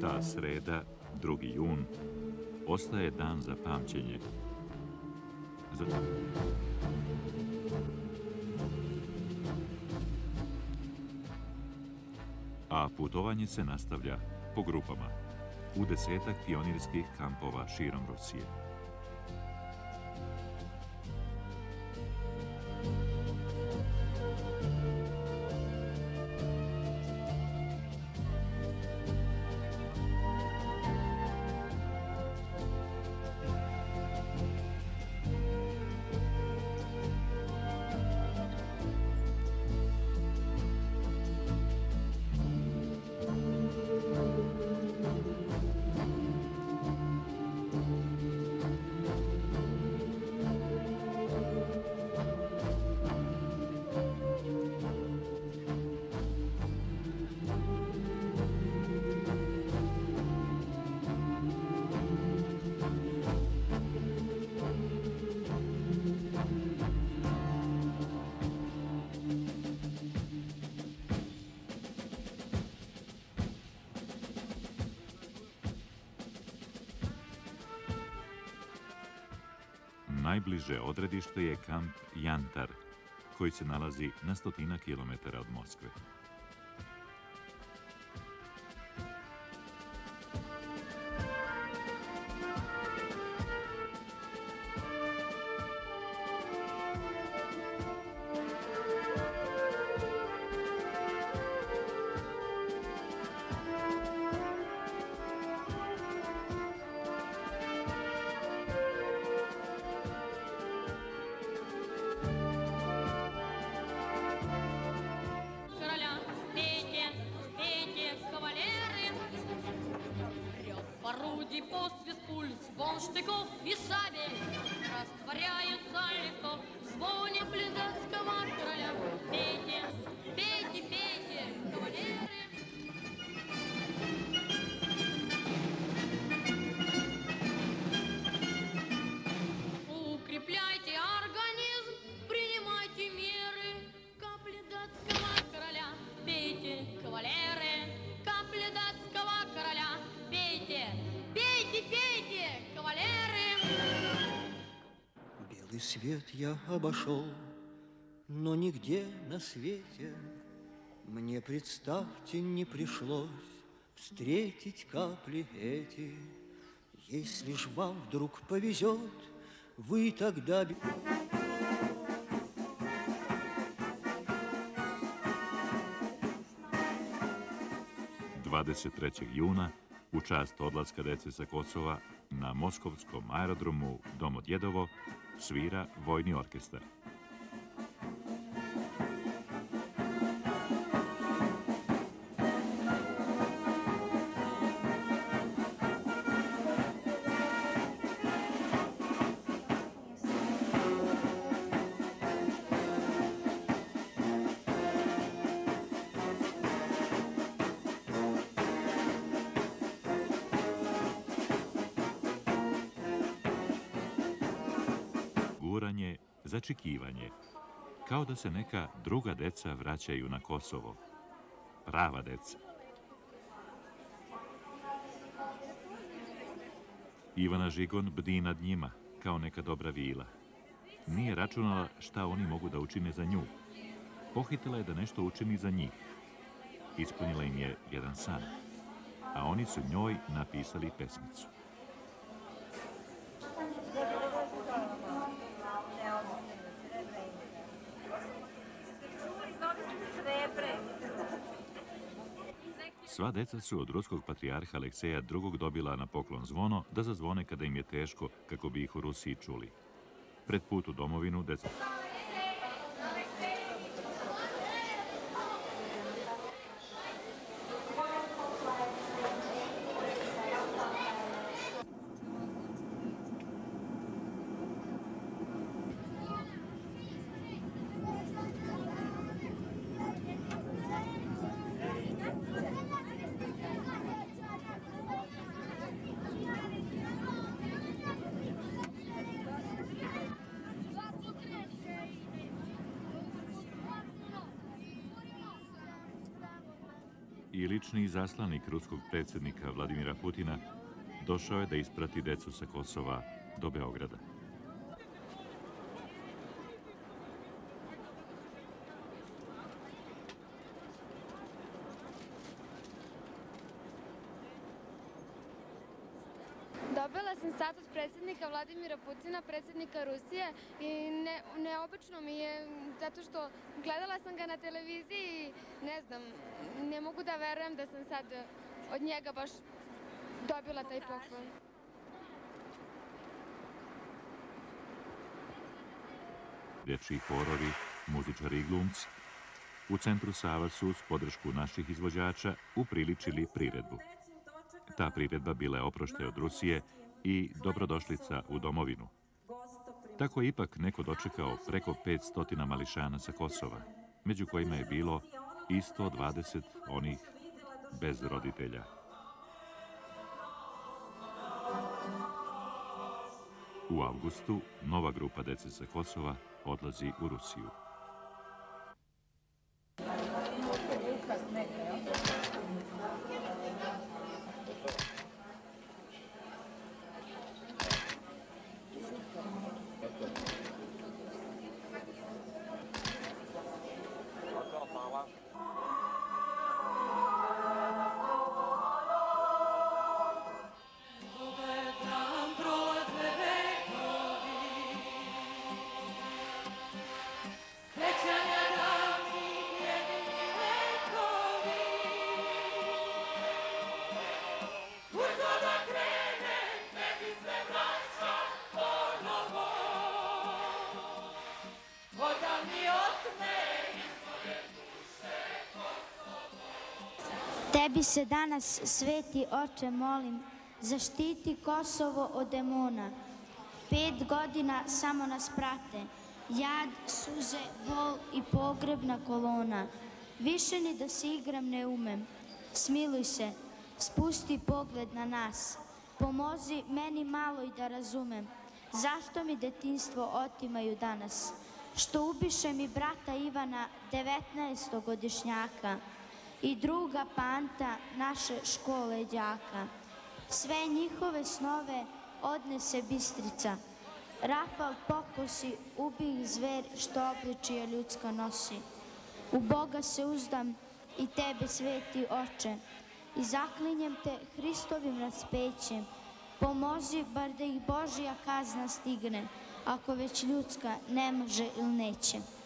Ta sreda, 2. jun, ostaje dan za pamćenje. A putovanje se nastavlja po grupama u 10-ak pionirskih kampova širom Rusije. Najbliže odredište je kamp Jantar, koji se nalazi na 100 kilometara od Moskve. Орудий, посвист, пуль, звон штыков и сабель растворяются легко в звоне бледацкого короля. Пейте, пейте, пейте, кавалеры. Укрепляйте организм, принимайте меры. Капли датского короля. Пейте, кавалеры, капли датского короля. Пейте, пейте, пейте, кавалеры! Белый свет я обошел, но нигде на свете мне, представьте, не пришлось встретить капли эти. Если ж вам вдруг повезет, вы тогда... 23. juna, u čast odlaska dece sa Kosova, na moskovskom aerodromu Domodjedovo svira vojni orkestar. Guranje, začekivanje, kao da se neka druga deca vraćaju na Kosovo. Prava deca. Ivana Žigon bdi nad njima, kao neka dobra vila. Nije računala šta oni mogu da učine za nju. Pohitila je da nešto učini za njih. Ispunila im je jedan san, a oni su njoj napisali pesmicu. Sva deca su od ruskog patrijarha Alekseja II. Dobila na poklon zvono da zazvone kada im je teško, kako bi ih u Rusiji čuli. Pred put u domovinu deca... i lični izaslanik ruskog predsjednika Vladimira Putina došao je da isprati decu sa Kosova do Beograda. Dobila sam status predsjednika Vladimira Putina, predsjednika Rusije i neobično mi je zato što gledala sam ga na televiziji i ne znam, ne mogu da verujem da sam sad od njega baš dobila taj poklon. Dječji horovi, muzičari i glumci. U centru Sava su uz podršku naših izvođača upriličili priredbu. Ta priredba bila je oproštaj od Rusije i dobrodošlica u domovinu. Tako je ipak neko dočekao preko 500 mališana sa Kosova, među kojima je bilo i 120 onih bez roditelja. U avgustu nova grupa dece sa Kosova odlazi u Rusiju. Tebi se danas, sveti oče, molim, zaštiti Kosovo od demona. 5 godina samo nas prate, jad, suze, bol i pogrebna kolona. Više ni da se igram ne umem. Smiluj se, spusti pogled na nas. Pomozi meni malo i da razumem. Zašto mi detinjstvo otimaju danas? Što ubiše mi brata Ivana, 19-godišnjaka, i druga Panta naše škole đaka. Sve njihove snove odnese Bistrica. Rafal pokosi, ubih zver što obličije ljudska nosi. U Boga se uzdam i tebe, sveti oče, i zaklinjem te Hristovim raspećem. Pomozi bar da ih Božja kazna stigne, ako već ljudska ne može ili neće.